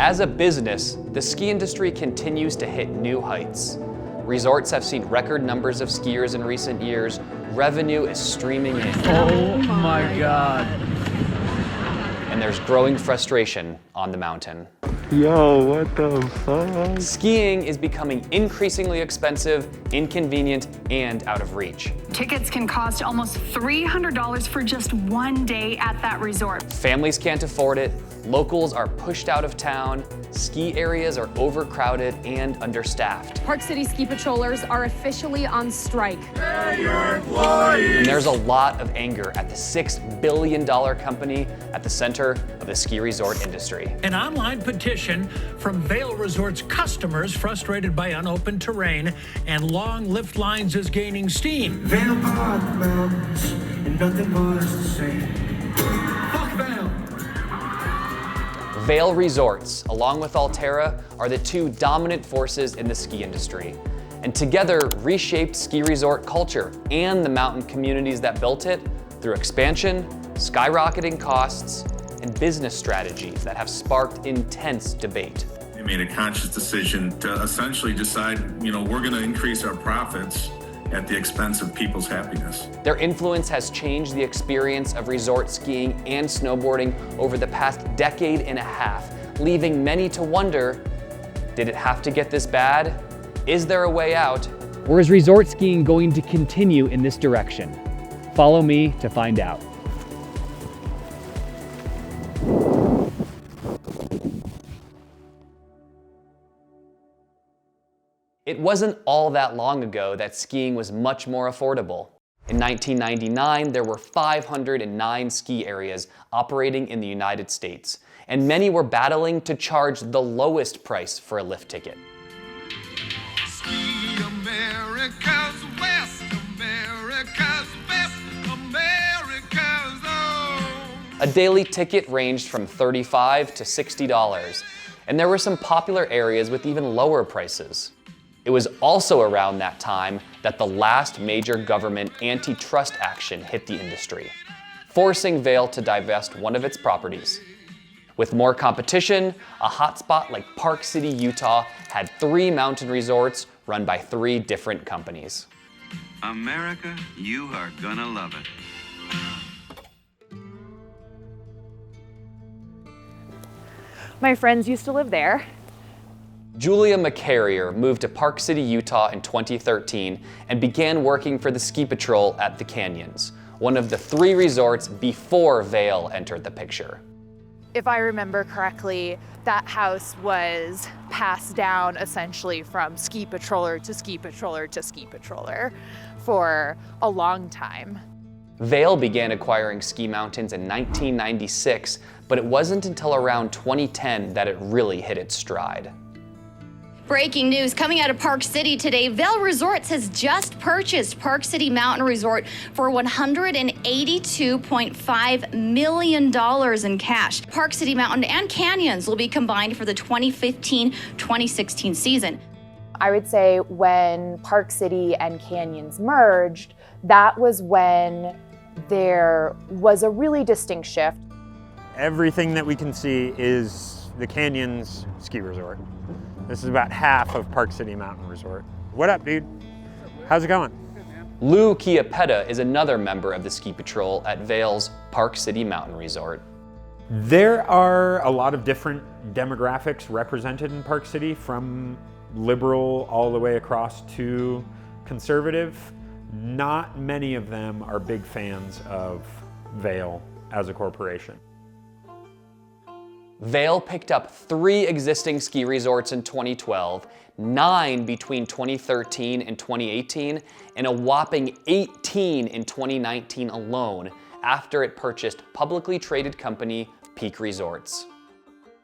As a business, the ski industry continues to hit new heights. Resorts have seen record numbers of skiers in recent years. Revenue is streaming in. Oh my God. And there's growing frustration on the mountain. Yo, what the fuck? Skiing is becoming increasingly expensive, inconvenient, and out of reach. Tickets can cost almost $300 for just one day at that resort. Families can't afford it, locals are pushed out of town, ski areas are overcrowded and understaffed. Park City ski patrollers are officially on strike. And there's a lot of anger at the $6 billion company at the center of the ski resort industry. An online petition from Vail Resort's customers frustrated by unopened terrain and long lift lines is gaining steam. Vail Park mountains and nothing more is the same. Fuck Vail! Vail Resorts, along with Alterra, are the two dominant forces in the ski industry, and together reshaped ski resort culture and the mountain communities that built it through expansion, skyrocketing costs, and business strategies that have sparked intense debate. We made a conscious decision to essentially decide, we're going to increase our profits at the expense of people's happiness. Their influence has changed the experience of resort skiing and snowboarding over the past decade and a half, leaving many to wonder, did it have to get this bad? Is there a way out? Or is resort skiing going to continue in this direction? Follow me to find out. It wasn't all that long ago that skiing was much more affordable. In 1999, there were 509 ski areas operating in the United States, and many were battling to charge the lowest price for a lift ticket. Ski America's West, America's best, America's own. A daily ticket ranged from $35 to $60, and there were some popular areas with even lower prices. It was also around that time that the last major government antitrust action hit the industry, forcing Vail to divest one of its properties. With more competition, a hotspot like Park City, Utah had 3 mountain resorts run by 3 different companies. America, you are gonna love it. My friends used to live there. Julia McCarrier moved to Park City, Utah in 2013 and began working for the ski patrol at the Canyons, one of the 3 resorts before Vail entered the picture. If I remember correctly, that house was passed down essentially from ski patroller to ski patroller to ski patroller for a long time. Vail began acquiring ski mountains in 1996, but it wasn't until around 2010 that it really hit its stride. Breaking news coming out of Park City today. Vail Resorts has just purchased Park City Mountain Resort for $182.5 million in cash. Park City Mountain and Canyons will be combined for the 2015-2016 season. I would say when Park City and Canyons merged, that was when there was a really distinct shift. Everything that we can see is the Canyons ski resort. This is about half of Park City Mountain Resort. What up, dude? How's it going? Lou Chiappetta is another member of the ski patrol at Vail's Park City Mountain Resort. There are a lot of different demographics represented in Park City, from liberal all the way across to conservative. Not many of them are big fans of Vail as a corporation. Vail picked up 3 existing ski resorts in 2012, 9 between 2013 and 2018, and a whopping 18 in 2019 alone after it purchased publicly traded company Peak Resorts.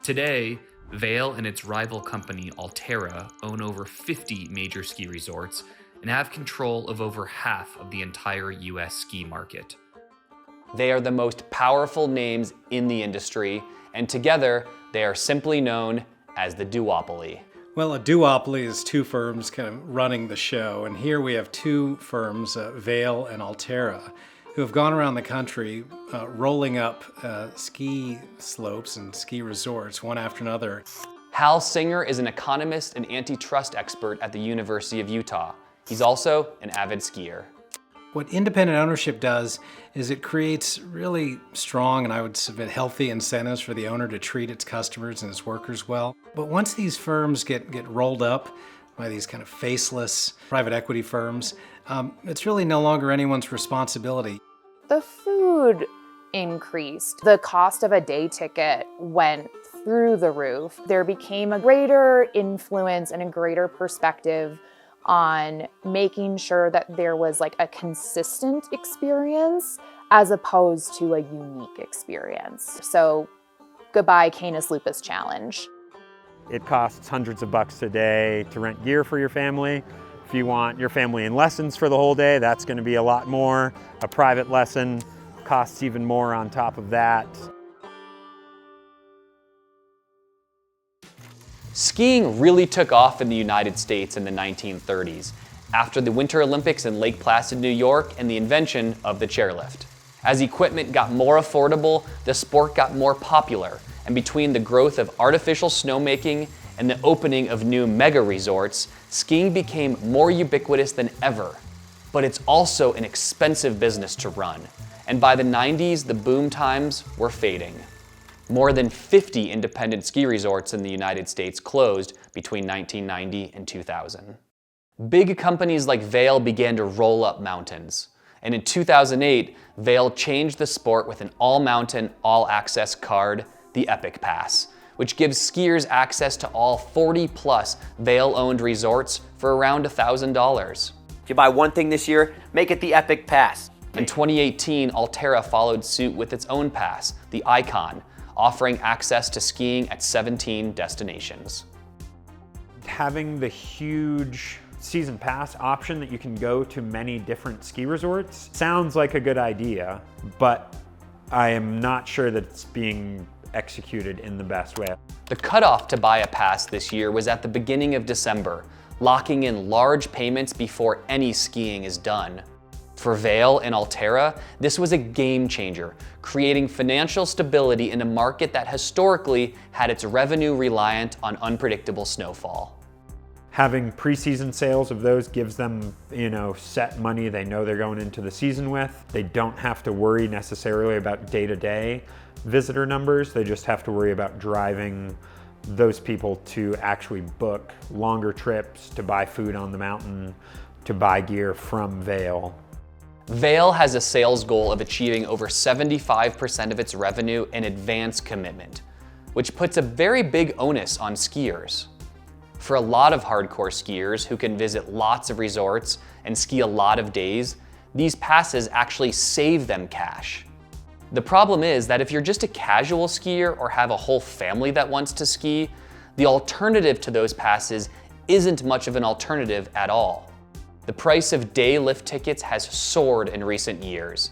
Today, Vail and its rival company Alterra own over 50 major ski resorts and have control of over half of the entire US ski market. They are the most powerful names in the industry, and together they are simply known as the duopoly. Well, a duopoly is 2 firms kind of running the show, and here we have 2 firms, Vail and Alterra. who have gone around the country rolling up ski slopes and ski resorts one after another. Hal Singer is an economist and antitrust expert at the University of Utah. He's also an avid skier. What independent ownership does is it creates really strong and I would submit healthy incentives for the owner to treat its customers and its workers well. But once these firms get rolled up by these kind of faceless private equity firms, it's really no longer anyone's responsibility. The food increased. The cost of a day ticket went through the roof. There became a greater influence and a greater perspective on making sure that there was like a consistent experience as opposed to a unique experience. So goodbye Canis Lupus Challenge. It costs hundreds of bucks a day to rent gear for your family. If you want your family in lessons for the whole day, that's going to be a lot more. A private lesson costs even more on top of that. Skiing really took off in the United States in the 1930s, after the Winter Olympics in Lake Placid, New York, and the invention of the chairlift. As equipment got more affordable, the sport got more popular, and between the growth of artificial snowmaking and the opening of new mega resorts, skiing became more ubiquitous than ever. But it's also an expensive business to run, and by the 90s, the boom times were fading. More than 50 independent ski resorts in the United States closed between 1990 and 2000. Big companies like Vail began to roll up mountains. And in 2008, Vail changed the sport with an all-mountain, all-access card, the Epic Pass, which gives skiers access to all 40-plus Vail-owned resorts for around $1,000. If you buy one thing this year, make it the Epic Pass. In 2018, Alterra followed suit with its own pass, the Icon, offering access to skiing at 17 destinations. Having the huge season pass option that you can go to many different ski resorts sounds like a good idea, but I am not sure that it's being executed in the best way. The cutoff to buy a pass this year was at the beginning of December, locking in large payments before any skiing is done. For Vail and Alterra, this was a game changer, creating financial stability in a market that historically had its revenue reliant on unpredictable snowfall. Having preseason sales of those gives them, set money they know they're going into the season with. They don't have to worry necessarily about day-to-day visitor numbers. They just have to worry about driving those people to actually book longer trips, to buy food on the mountain, to buy gear from Vail. Vail has a sales goal of achieving over 75% of its revenue in advance commitment, which puts a very big onus on skiers. For a lot of hardcore skiers who can visit lots of resorts and ski a lot of days, these passes actually save them cash. The problem is that if you're just a casual skier or have a whole family that wants to ski, the alternative to those passes isn't much of an alternative at all. The price of day lift tickets has soared in recent years,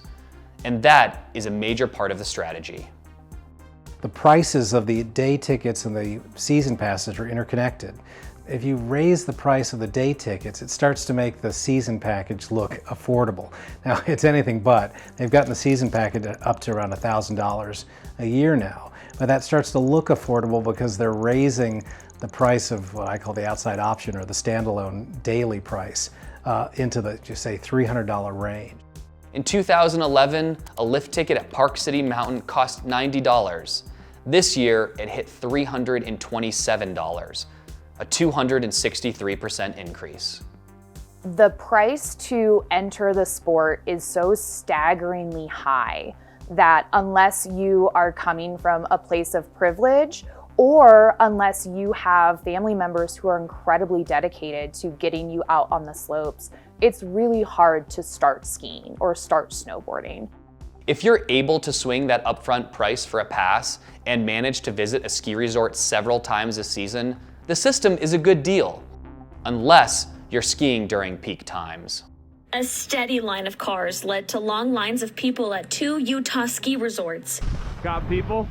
and that is a major part of the strategy. The prices of the day tickets and the season passes are interconnected. If you raise the price of the day tickets, it starts to make the season package look affordable. Now, it's anything but. They've gotten the season package up to around $1,000 a year now, but that starts to look affordable because they're raising the price of what I call the outside option or the standalone daily price into the, just say, $300 range. In 2011, a lift ticket at Park City Mountain cost $90. This year, it hit $327, a 263% increase. The price to enter the sport is so staggeringly high that unless you are coming from a place of privilege or unless you have family members who are incredibly dedicated to getting you out on the slopes, it's really hard to start skiing or start snowboarding. If you're able to swing that upfront price for a pass and manage to visit a ski resort several times a season, the system is a good deal, unless you're skiing during peak times. A steady line of cars led to long lines of people at 2 Utah ski resorts. Got people?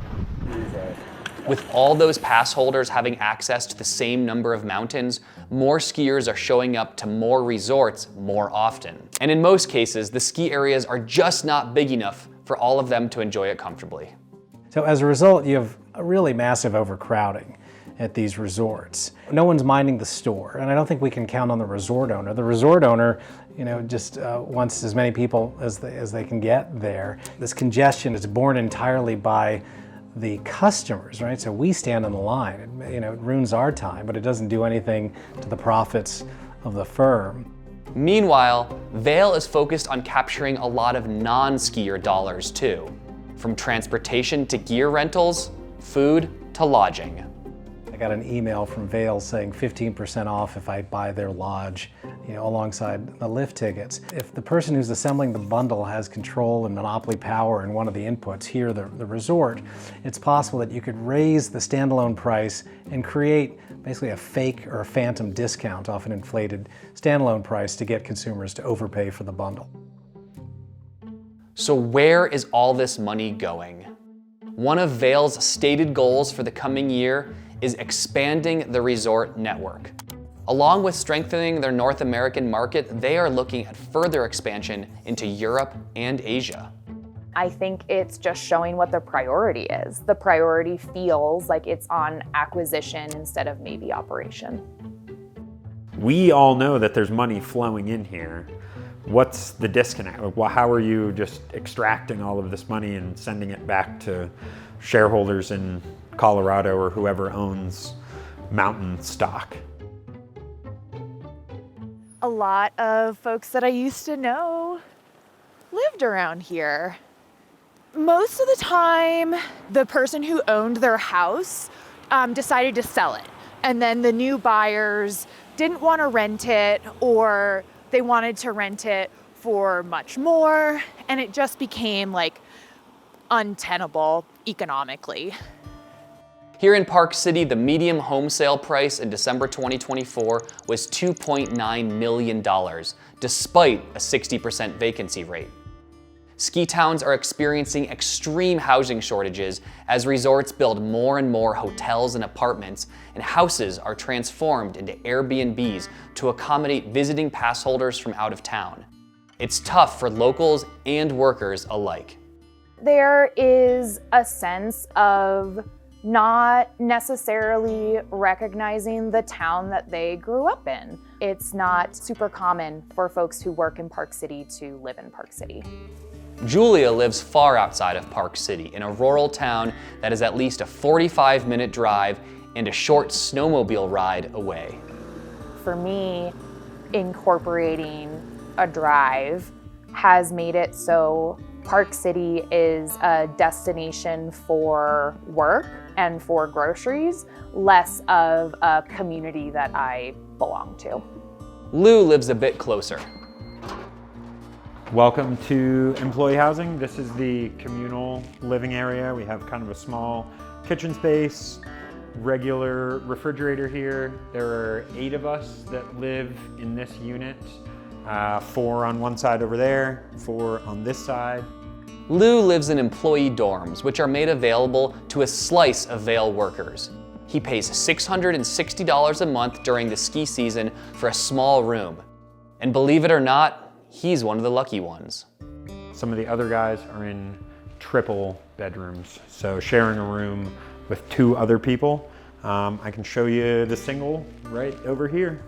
With all those pass holders having access to the same number of mountains, more skiers are showing up to more resorts more often. And in most cases, the ski areas are just not big enough for all of them to enjoy it comfortably. So as a result, you have a really massive overcrowding at these resorts. No one's minding the store, and I don't think we can count on the resort owner. The resort owner, just wants as many people as they can get there. This congestion is borne entirely by the customers, right? So we stand on the line. It ruins our time, but it doesn't do anything to the profits of the firm. Meanwhile, Vail is focused on capturing a lot of non-skier dollars too, from transportation to gear rentals, food to lodging. I got an email from Vail saying 15% off if I buy their lodge, alongside the lift tickets. If the person who's assembling the bundle has control and monopoly power in one of the inputs, here the resort, it's possible that you could raise the standalone price and create basically a fake or a phantom discount off an inflated standalone price to get consumers to overpay for the bundle. So where is all this money going? One of Vail's stated goals for the coming year is expanding the resort network. Along with strengthening their North American market, they are looking at further expansion into Europe and Asia. I think it's just showing what their priority is. The priority feels like it's on acquisition instead of maybe operation. We all know that there's money flowing in here. What's the disconnect? How are you just extracting all of this money and sending it back to shareholders in Colorado or whoever owns mountain stock? A lot of folks that I used to know lived around here. Most of the time, the person who owned their house decided to sell it. And then the new buyers didn't want to rent it, or they wanted to rent it for much more. And it just became untenable economically. Here in Park City, the median home sale price in December 2024 was $2.9 million, despite a 60% vacancy rate. Ski towns are experiencing extreme housing shortages as resorts build more and more hotels and apartments, and houses are transformed into Airbnbs to accommodate visiting pass holders from out of town. It's tough for locals and workers alike. There is a sense of not necessarily recognizing the town that they grew up in. It's not super common for folks who work in Park City to live in Park City. Julia lives far outside of Park City in a rural town that is at least a 45-minute drive and a short snowmobile ride away. For me, incorporating a drive has made it so Park City is a destination for work and for groceries, less of a community that I belong to. Lou lives a bit closer. Welcome to employee housing. This is the communal living area. We have kind of a small kitchen space, regular refrigerator here. There are 8 of us that live in this unit. 4 on one side over there, 4 on this side. Lou lives in employee dorms, which are made available to a slice of Vail workers. He pays $660 a month during the ski season for a small room. And believe it or not, he's one of the lucky ones. Some of the other guys are in triple bedrooms, so sharing a room with 2 other people. I can show you the single right over here.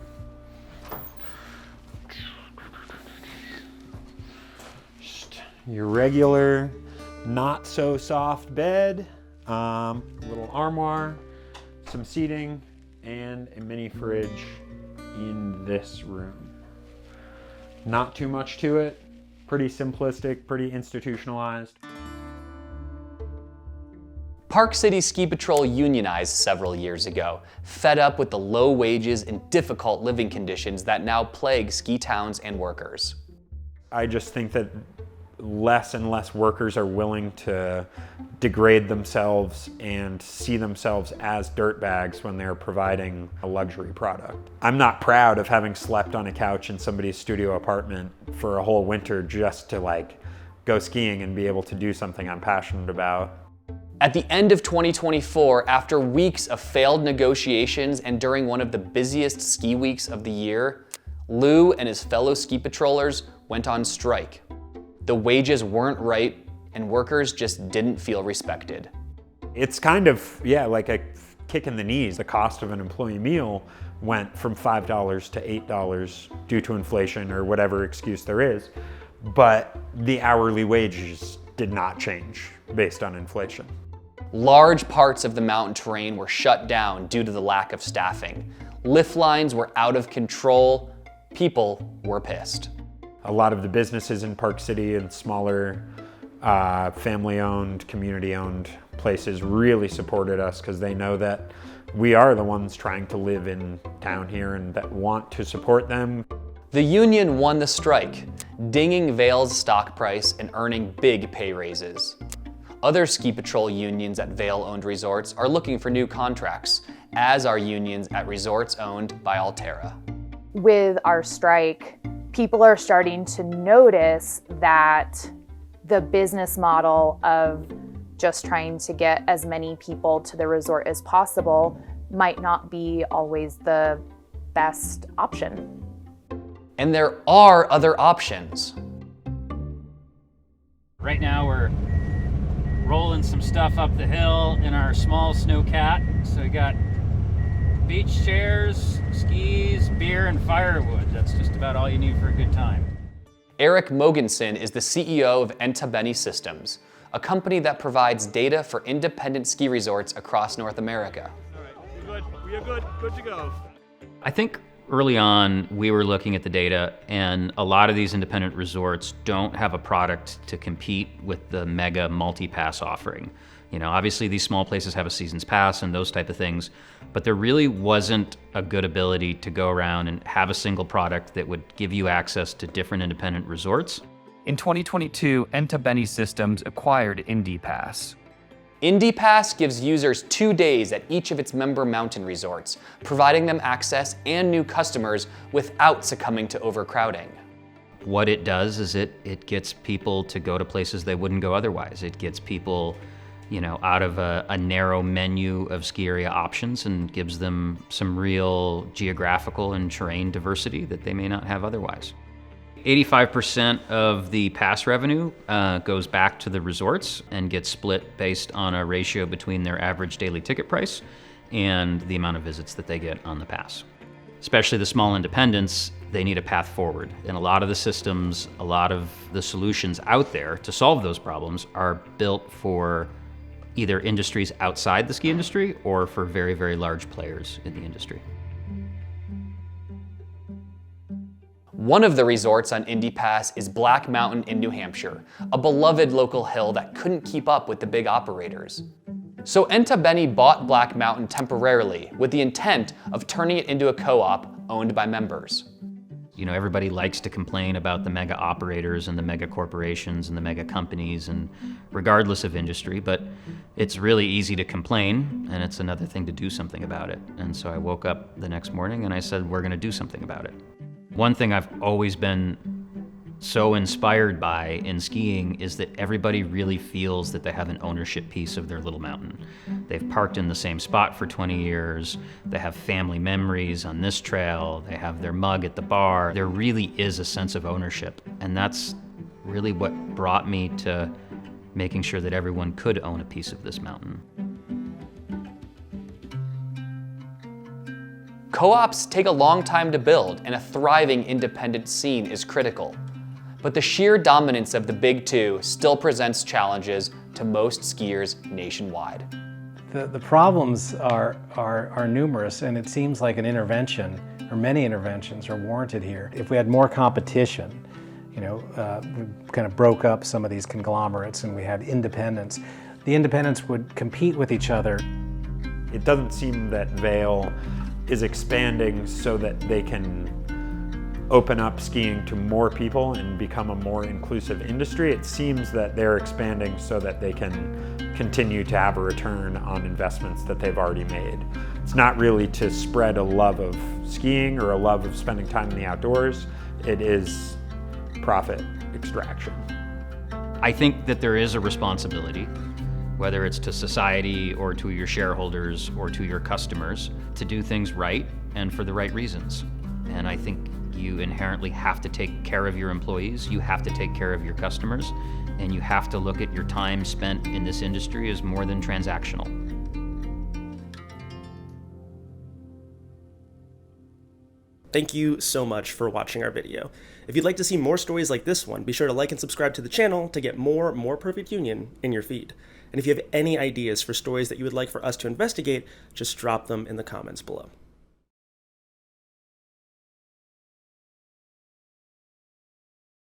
Just your regular, not so soft bed, little armoire, some seating, and a mini fridge in this room. Not too much to it, pretty simplistic, pretty institutionalized. Park City Ski Patrol unionized several years ago, fed up with the low wages and difficult living conditions that now plague ski towns and workers. I just think that less and less workers are willing to degrade themselves and see themselves as dirtbags when they're providing a luxury product. I'm not proud of having slept on a couch in somebody's studio apartment for a whole winter just to go skiing and be able to do something I'm passionate about. At the end of 2024, after weeks of failed negotiations and during one of the busiest ski weeks of the year, Lou and his fellow ski patrollers went on strike. The wages weren't right, and workers just didn't feel respected. It's kind of, like a kick in the knees. The cost of an employee meal went from $5 to $8 due to inflation or whatever excuse there is, but the hourly wages did not change based on inflation. Large parts of the mountain terrain were shut down due to the lack of staffing. Lift lines were out of control. People were pissed. A lot of the businesses in Park City and smaller family-owned, community-owned places really supported us because they know that we are the ones trying to live in town here and that want to support them. The union won the strike, dinging Vail's stock price and earning big pay raises. Other ski patrol unions at Vail-owned resorts are looking for new contracts, as are unions at resorts owned by Alterra. With our strike, people are starting to notice that the business model of just trying to get as many people to the resort as possible might not be always the best option. And there are other options. Right now we're rolling some stuff up the hill in our small snowcat. So we got beach chairs, skis, beer, and firewood. That's just about all you need for a good time. Eric Mogensen is the CEO of Entabeni Systems, a company that provides data for independent ski resorts across North America. All right, we are good to go. I think early on, we were looking at the data, and a lot of these independent resorts don't have a product to compete with the mega multi-pass offering. You know, obviously these small places have a season's pass and those type of things, but there really wasn't a good ability to go around and have a single product that would give you access to different independent resorts. In 2022, Entabeni Systems acquired IndyPass. IndyPass gives users 2 days at each of its member mountain resorts, providing them access and new customers without succumbing to overcrowding. What it does is it gets people to go to places they wouldn't go otherwise. It gets people, you know, out of a narrow menu of ski area options and gives them some real geographical and terrain diversity that they may not have otherwise. 85% of the pass revenue goes back to the resorts and gets split based on a ratio between their average daily ticket price and the amount of visits that they get on the pass. Especially the small independents, they need a path forward. And a lot of the systems, a lot of the solutions out there to solve those problems are built for either industries outside the ski industry or for very, very large players in the industry. One of the resorts on IndyPass is Black Mountain in New Hampshire, a beloved local hill that couldn't keep up with the big operators. So Entabeni bought Black Mountain temporarily with the intent of turning it into a co-op owned by members. You know, everybody likes to complain about the mega operators and the mega corporations and the mega companies, and regardless of industry, but it's really easy to complain, and it's another thing to do something about it. And so I woke up the next morning and I said, we're gonna do something about it. One thing I've always been so inspired by in skiing is that everybody really feels that they have an ownership piece of their little mountain. They've parked in the same spot for 20 years, they have family memories on this trail, they have their mug at the bar. There really is a sense of ownership, and that's really what brought me to making sure that everyone could own a piece of this mountain. Co-ops take a long time to build, and a thriving independent scene is critical. But the sheer dominance of the Big Two still presents challenges to most skiers nationwide. The problems are numerous, and it seems like an intervention, or many interventions, are warranted here. If we had more competition, you know, we kind of broke up some of these conglomerates and we had independents, the independents would compete with each other. It doesn't seem that Vail is expanding so that they can open up skiing to more people and become a more inclusive industry. It seems that they're expanding so that they can continue to have a return on investments that they've already made. It's not really to spread a love of skiing or a love of spending time in the outdoors. It is profit extraction. I think that there is a responsibility whether it's to society or to your shareholders or to your customers, to do things right and for the right reasons. And I think you inherently have to take care of your employees, you have to take care of your customers, and you have to look at your time spent in this industry as more than transactional. Thank you so much for watching our video. If you'd like to see more stories like this one, be sure to like and subscribe to the channel to get more Perfect Union in your feed. And if you have any ideas for stories that you would like for us to investigate, just drop them in the comments below.